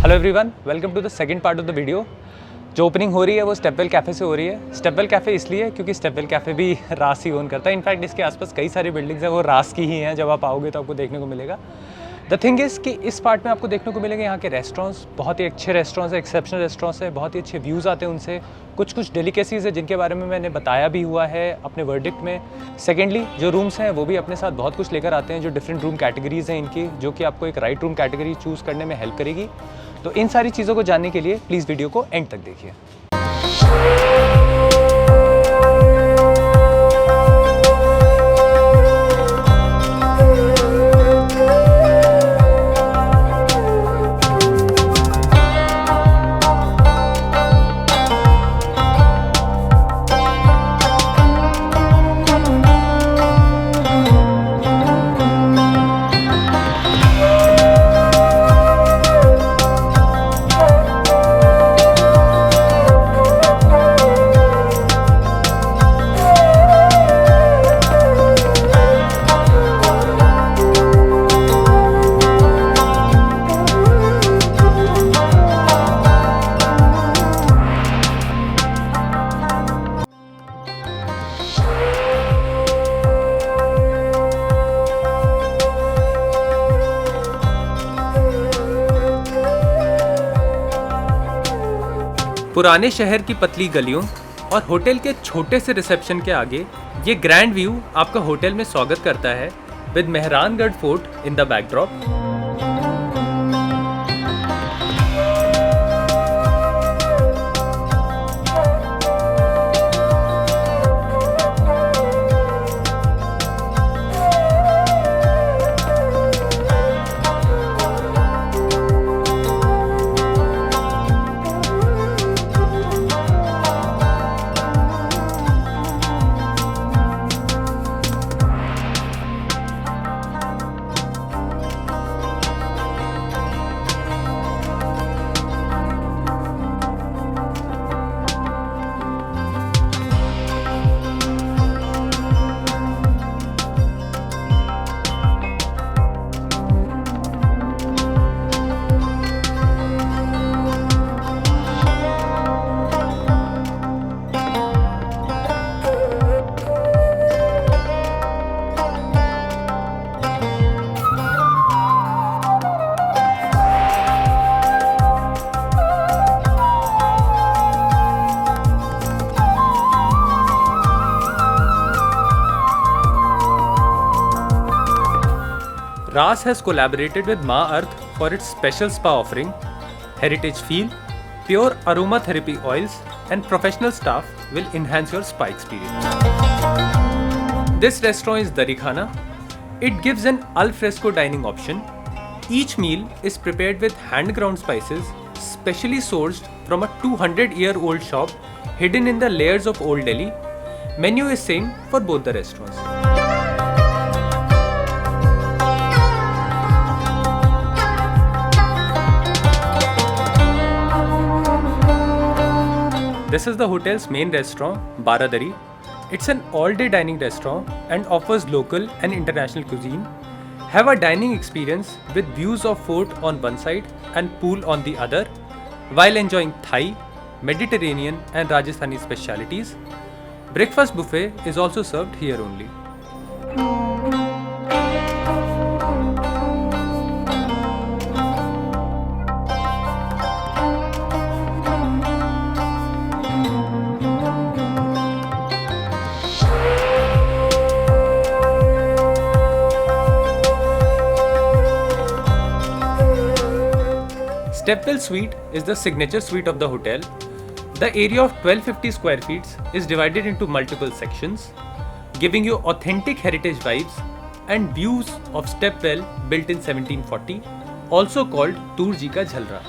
Hello everyone, welcome to the second part of the video. जो opening हो रही है वो स्टेपवेल कैफ़े से हो रही है। स्टेपवेल कैफ़े इसलिए क्योंकि स्टेपवेल कैफ़े भी रास ही ओन करता है। इनफैक्ट इसके आसपास कई सारी बिल्डिंग्स हैं वो रास की ही हैं। जब आप आओगे तो आपको देखने को मिलेगा। द थिंग इज़ कि इस पार्ट में आपको देखने को मिलेगा यहाँ के रेस्टोरेंट्स बहुत ही अच्छे रेस्टोरेंट्स हैं, एक्सेप्शनल रेस्टोरेंट्स हैं, बहुत ही अच्छे व्यूज़ आते हैं उनसे। कुछ डेलिकेसीज़ है जिनके बारे में मैंने बताया भी हुआ है अपने वर्डिक्ट में। सेकेंडली जो रूम्स हैं वो भी अपने साथ बहुत कुछ लेकर आते हैं, जो डिफरेंट रूम कैटेगरीज़ हैं इनकी, जो कि आपको एक राइट रूम कैटेगरी चूज़ करने में हेल्प करेगी। तो इन सारी चीज़ों को जानने के लिए प्लीज़ वीडियो को एंड तक देखिए। पुराने शहर की पतली गलियों और होटल के छोटे से रिसेप्शन के आगे ये ग्रैंड व्यू आपका होटल में स्वागत करता है with Mehrangarh fort in the backdrop. Ras has collaborated with Ma Earth for its special spa offering, heritage feel, pure aromatherapy oils, and professional staff will enhance your spa experience. This restaurant is Darikhana. It gives an al fresco dining option. Each meal is prepared with hand-ground spices, specially sourced from a 200-year-old shop hidden in the layers of Old Delhi. Menu is same for both the restaurants. This is the hotel's main restaurant, Baradari. It's an all-day dining restaurant and offers local and international cuisine. Have a dining experience with views of fort on one side and pool on the other, while enjoying Thai, Mediterranean and Rajasthani specialities. Breakfast buffet is also served here only. Stepwell Suite is the signature suite of the hotel. The area of 1250 square feet is divided into multiple sections, giving you authentic heritage vibes and views of Stepwell built in 1740, also called Turji Ka Jhalra.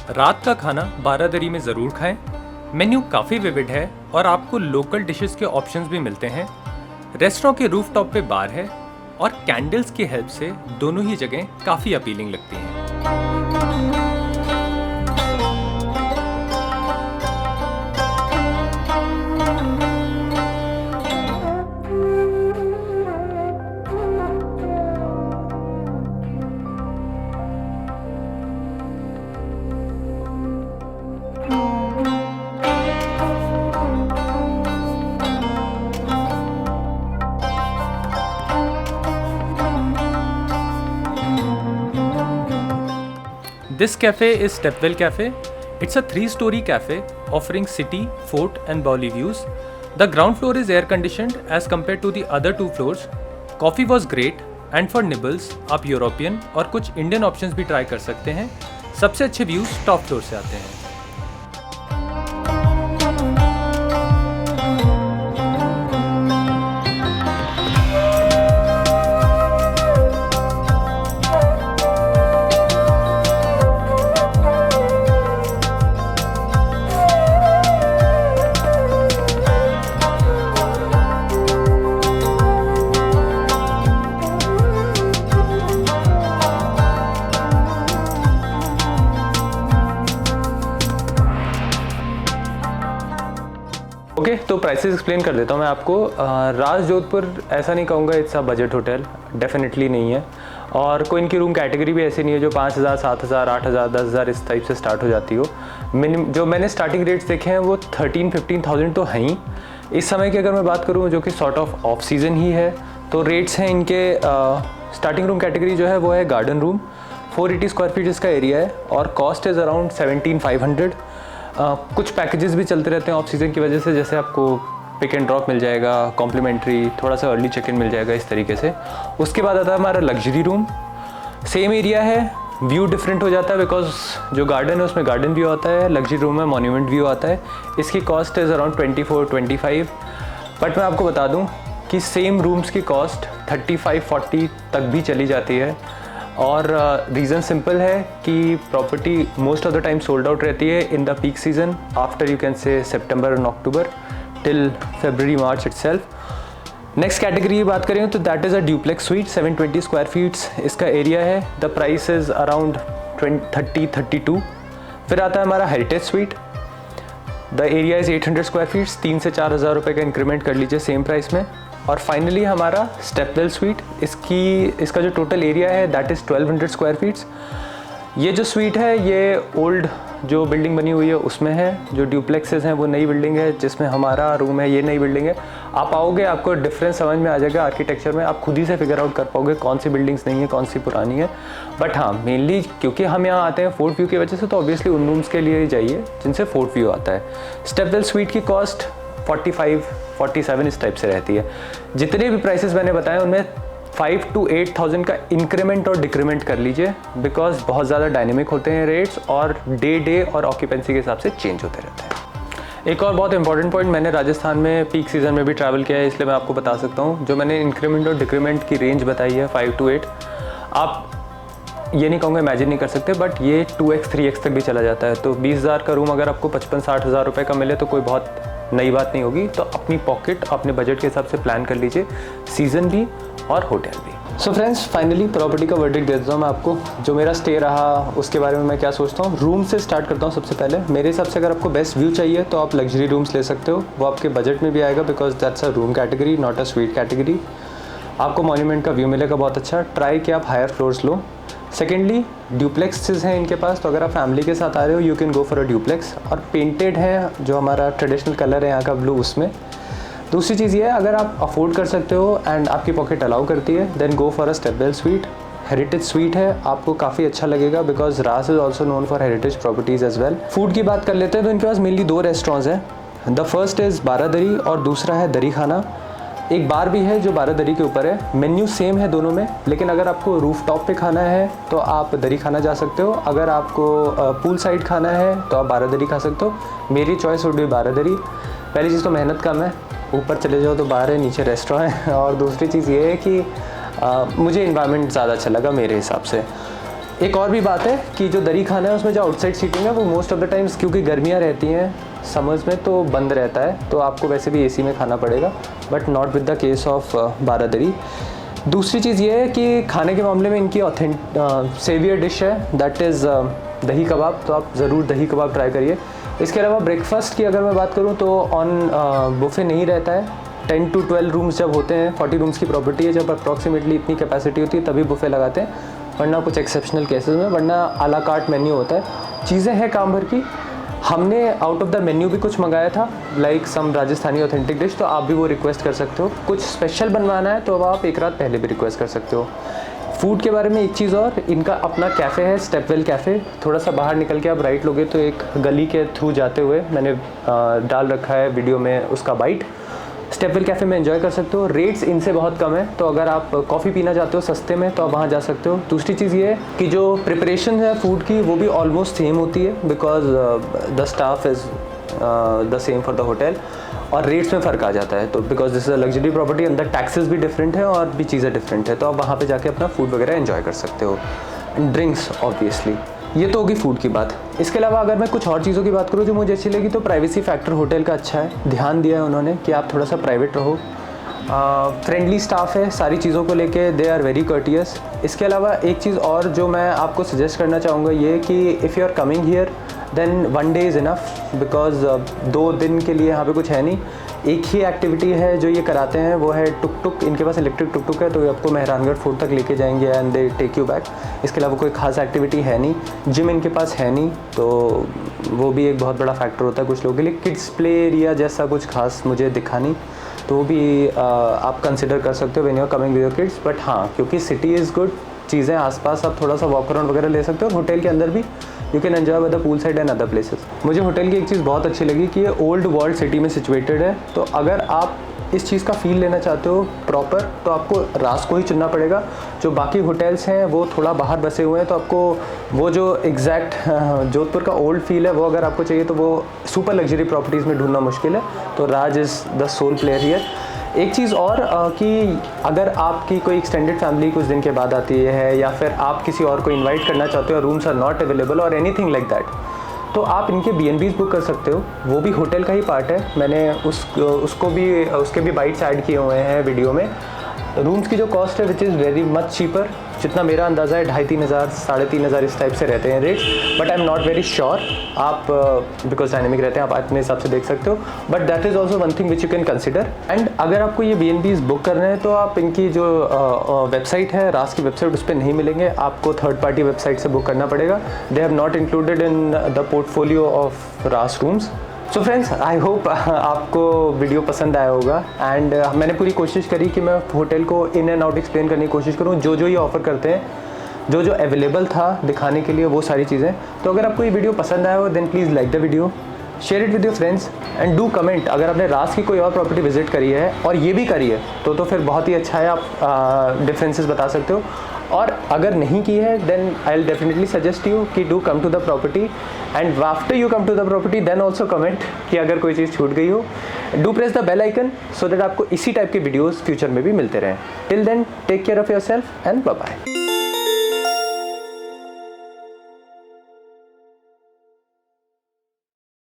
रात का खाना बारादरी में ज़रूर खाएं। Menu काफ़ी vivid है और आपको लोकल डिशेस के ऑप्शंस भी मिलते हैं। रेस्टोरेंट के रूफटॉप पे बार है और कैंडल्स की हेल्प से दोनों ही जगह काफ़ी अपीलिंग लगती हैं। This cafe is Stepwell Cafe. It's a 3-story cafe offering city, fort and Bauli views. The ground floor is air conditioned as compared to the other 2 floors. Coffee was great and for nibbles आप European और कुछ Indian options भी try कर सकते हैं। सबसे अच्छे views top floor से आते हैं। ओके, तो प्राइसेस एक्सप्लेन कर देता हूँ मैं आपको। राज जोधपुर ऐसा नहीं कहूँगा it's a budget hotel, definitely नहीं है। और कोई इनकी रूम कैटेगरी भी ऐसी नहीं है जो 5,000, 7,000, 8,000, 10,000 इस टाइप से स्टार्ट हो जाती हो। जो मैंने स्टार्टिंग रेट्स देखे हैं वो 13-15,000 तो हैं ही। इस समय की अगर मैं बात करूँ जो कि सॉर्ट ऑफ सीज़न ही है, तो रेट्स हैं इनके। स्टार्टिंग रूम कैटेगरी जो है वो है गार्डन रूम, 480 स्क्वायर फीट इसका एरिया है और कॉस्ट इज़ अराउंड 17,500। कुछ पैकेजेस भी चलते रहते हैं ऑफ सीज़न की वजह से, जैसे आपको पिक एंड ड्रॉप मिल जाएगा, कॉम्प्लीमेंट्री, थोड़ा सा अर्ली चेक इन मिल जाएगा, इस तरीके से। उसके बाद आता है हमारा लग्जरी रूम। सेम एरिया है, व्यू डिफरेंट हो जाता है बिकॉज जो गार्डन है उसमें गार्डन व्यू आता है, लग्जरी रूम में मॉन्यूमेंट व्यू आता है। इसकी कॉस्ट इज़ अराउंड 24-25। बट मैं आपको बता दूँ कि सेम रूम्स की कॉस्ट 35-40 तक भी चली जाती है। और रीज़न सिंपल है कि property most of the time sold out रहती है in the peak season, after you can say September and October till February March itself. Next category की बात करें तो that is a duplex suite, 720 square feets इसका area है। The price is around 30-32। फिर आता है हमारा heritage suite. The area is 800 square feets, 3 से 4,000 रुपये का इंक्रीमेंट कर लीजिए सेम प्राइस में। और फाइनली हमारा स्टेपवेल स्वीट, इसका जो टोटल एरिया है दैट इज़ 1200 स्क्वायर फीट्स। ये जो स्वीट है ये ओल्ड जो बिल्डिंग बनी हुई है उसमें है, जो ड्यूप्लेक्सेस हैं वो नई बिल्डिंग है, जिसमें हमारा रूम है ये नई बिल्डिंग है। आप आओगे आपको डिफरेंस समझ में आ जाएगा आर्किटेक्चर में, आप खुद ही से फिगर आउट कर पाओगे कौन सी बिल्डिंग्स नहीं है, कौन सी पुरानी है। बट हाँ, मेनली क्योंकि हम यहाँ आते हैं फोर्ट व्यू की वजह से, तो ऑब्वियसली उन रूम्स के लिए ही जाइए जिनसे फोर्ट व्यू आता है। स्टेपवेल स्वीट की कॉस्ट 45-47 इस टाइप से रहती है। जितने भी प्राइसेस मैंने बताए उनमें 5,000 to 8,000 का इंक्रीमेंट और डिक्रीमेंट कर लीजिए, बिकॉज बहुत ज़्यादा डायनेमिक होते हैं रेट्स और डे और ऑक्यूपेंसी के हिसाब से चेंज होते रहते हैं। एक और बहुत इंपॉर्टेंट पॉइंट, मैंने राजस्थान में पीक सीज़न में भी ट्रैवल किया है, इसलिए मैं आपको बता सकता हूँ। जो मैंने इंक्रीमेंट और डिक्रीमेंट की रेंज बताई है 5 to 8, आप ये नहीं कहूँगा इमेजिन नहीं कर सकते, बट ये 2x 3x तक भी चला जाता है। तो 20,000 का रूम अगर आपको 55-60 हज़ार रुपये का मिले तो कोई बहुत नई बात नहीं होगी। तो अपनी पॉकेट, अपने बजट के हिसाब से प्लान कर लीजिए, सीज़न भी और होटल भी। सो फ्रेंड्स, फाइनली प्रॉपर्टी का वर्डिक्ट दे देता हूँ मैं आपको। जो मेरा स्टे रहा उसके बारे में मैं क्या सोचता हूँ। रूम से स्टार्ट करता हूँ सबसे पहले। मेरे हिसाब से अगर आपको बेस्ट व्यू चाहिए तो आप लग्जरी रूम्स ले सकते हो, वो आपके बजट में भी आएगा, because that's a room category not a sweet category. आपको मॉन्यूमेंट का व्यू मिलेगा बहुत अच्छा। ट्राई कि आप हायर फ्लोर्स लो। सेकेंडली, ड्यूप्लेक्सेस हैं इनके पास, तो अगर आप फैमिली के साथ आ रहे हो you can go for a duplex, और पेंटेड है जो हमारा ट्रेडिशनल कलर है यहाँ का ब्लू, उसमें। दूसरी चीज़ ये है, अगर आप अफोर्ड कर सकते हो एंड आपकी पॉकेट अलाउ करती है, then go for a stepwell suite. Heritage suite है, आपको काफ़ी अच्छा लगेगा, because Raas is also known for heritage properties as well. Food की बात कर लेते हैं तो इनके पास मेनली 2 रेस्टोरेंट्स हैं। द फर्स्ट इज़ बारादरी और दूसरा है दरी खाना। एक बार भी है जो बारादरी के ऊपर है। मेन्यू सेम है दोनों में, लेकिन अगर आपको रूफ टॉप पे खाना है तो आप दरी खाना जा सकते हो। अगर आपको पूल साइड खाना है तो आप बारादरी खा सकते हो। मेरी चॉइस वुड बी बारादरी। पहली चीज़ तो मेहनत कम है, ऊपर चले जाओ तो बाहर है, नीचे रेस्टोरेंट है। और दूसरी चीज़ ये है कि मुझे इन्वायरमेंट ज़्यादा अच्छा लगा मेरे हिसाब से। एक और भी बात है कि जो दरी खाना है उसमें जो आउटसाइड सीटिंग है वो मोस्ट ऑफ द टाइम्स क्योंकि गर्मियाँ रहती हैं समर्स में तो बंद रहता है, तो आपको वैसे भी एसी में खाना पड़ेगा, but not with the case of Baradari. दूसरी चीज़ ये है कि खाने के मामले में इनकी सेवियर डिश है, दैट इज़ दही कबाब, तो आप ज़रूर दही कबाब ट्राई करिए। इसके अलावा ब्रेकफास्ट की अगर मैं बात करूँ तो ऑन बुफे नहीं रहता है। 10 to 12 रूम्स जब होते हैं, 40 रूम्स की प्रॉपर्टी है, जब अप्रॉक्सीमेटली इतनी कैपेसिटी होती है तभी बुफे लगाते हैं, वरना कुछ एक्सेप्शनल केसेस में, वरना आ ला कार्ट मेन्यू होता है। चीज़ें हैं काम भर की। हमने आउट ऑफ द मेन्यू भी कुछ मंगाया था, like some Rajasthani authentic dish, तो आप भी वो रिक्वेस्ट कर सकते हो। कुछ स्पेशल बनवाना है तो अब आप एक रात पहले भी रिक्वेस्ट कर सकते हो। फूड के बारे में एक चीज़ और, इनका अपना कैफ़े है, स्टेपवेल कैफ़े। थोड़ा सा बाहर निकल के आप राइट लोगे तो एक गली के थ्रू जाते हुए मैंने डाल रखा है वीडियो में उसका बाइट। स्टेपवेल कैफ़े में एंजॉय कर सकते हो। रेट्स इनसे बहुत कम है, तो अगर आप कॉफ़ी पीना चाहते हो सस्ते में तो आप वहाँ जा सकते हो। दूसरी चीज़ ये है कि जो प्रिपरेशन है फूड की वो भी ऑलमोस्ट सेम होती है, because the staff is the same for the hotel, और रेट्स में फ़र्क आ जाता है। तो because this is a luxury property, अंदर टैक्सेस भी डिफरेंट है और भी चीज़ें डिफरेंट है, तो आप वहाँ पे जाके अपना फूड वगैरह एंजॉय कर सकते हो। Drinks obviously. ये तो होगी फूड की बात। इसके अलावा अगर मैं कुछ और चीज़ों की बात करूँ जो मुझे अच्छी लगी, तो प्राइवेसी फैक्टर होटल का अच्छा है, ध्यान दिया है उन्होंने कि आप थोड़ा सा प्राइवेट रहो। फ्रेंडली स्टाफ है, सारी चीज़ों को लेके दे आर वेरी कर्टियस। इसके अलावा एक चीज़ और जो मैं आपको सजेस्ट करना चाहूँगा ये कि if you are coming here then 1 day is enough, because 2 दिन के लिए यहाँ पे कुछ है नहीं। एक ही एक्टिविटी है जो ये कराते हैं, वो है टुक टुक। इनके पास इलेक्ट्रिक टुक टुक है, तो ये आपको मेहरानगढ़ फोर्ट तक लेके जाएंगे and they take you back. इसके अलावा कोई खास एक्टिविटी है नहीं। जिम इनके पास है नहीं, तो वो भी एक बहुत बड़ा फैक्टर होता है कुछ लोगों के लिए। किड्स प्ले एरिया जैसा कुछ खास मुझे दिखा नहीं, तो वो भी आप कंसिडर कर सकते हो when you are coming with your kids. But हाँ, क्योंकि सिटी इज़ गुड, चीज़ें आसपास आप थोड़ा सा वॉक अराउंड वगैरह ले सकते हो, और होटल के अंदर भी you can enjoy with the pool side and other places. मुझे होटल की एक चीज़ बहुत अच्छी लगी कि ये ओल्ड वर्ल्ड सिटी में सिचुएटेड है, तो अगर आप इस चीज़ का फील लेना चाहते हो प्रॉपर, तो आपको रास को ही चुनना पड़ेगा। जो बाकी होटल्स हैं वो थोड़ा बाहर बसे हुए हैं, तो आपको वो जो एग्जैक्ट जोधपुर का ओल्ड फील है वो अगर आपको चाहिए तो वो सुपर लग्जरी प्रॉपर्टीज़ में ढूंढना मुश्किल है, तो Raj is the sole player here. एक चीज़ और कि अगर आपकी कोई एक्सटेंडेड फैमिली कुछ दिन के बाद आती है, या फिर आप किसी और को इनवाइट करना चाहते हो, रूम्स आर नॉट अवेलेबल और एनीथिंग लाइक दैट, तो आप इनके B&Bs बुक कर सकते हो। वो भी होटल का ही पार्ट है, मैंने उसके भी बाइट्स ऐड किए हुए हैं वीडियो में। रूम्स की जो कॉस्ट है which is very much cheaper, जितना मेरा अंदाज़ा है 2,500 3,000 3,500 इस टाइप से रहते हैं rates, but I am not very sure. आप बिकॉज डायनेमिक रहते हैं, आप अपने हिसाब से देख सकते हो, but that is also one thing which you can consider. And अगर आपको ये B&Bs बुक करना है तो आप इनकी जो वेबसाइट है, रास की वेबसाइट, उस पर नहीं मिलेंगे, आपको थर्ड पार्टी वेबसाइट से बुक करना पड़ेगा। They have not included in the portfolio of Raas rooms. So friends, I hope आपको वीडियो पसंद आया होगा, एंड मैंने पूरी कोशिश करी कि मैं होटल को इन एंड आउट एक्सप्लेन करने की कोशिश करूँ, जो जो ये ऑफ़र करते हैं, जो जो अवेलेबल था दिखाने के लिए, वो सारी चीज़ें। तो अगर आपको ये वीडियो पसंद आया हो then please like the video, share it with your friends and do comment. अगर आपने रास की कोई और प्रॉपर्टी विजिट करी है और ये भी करी है तो फिर बहुत ही अच्छा है, आप डिफरेंसेस बता सकते हो। और अगर नहीं की है then I will definitely suggest you कि do come to the property, and after you come to the property then also comment कि अगर कोई चीज़ छूट गई हो। Do press the bell icon so that आपको इसी टाइप के वीडियोज़ फ्यूचर में भी मिलते रहें। Till then take care of your self and bye bye.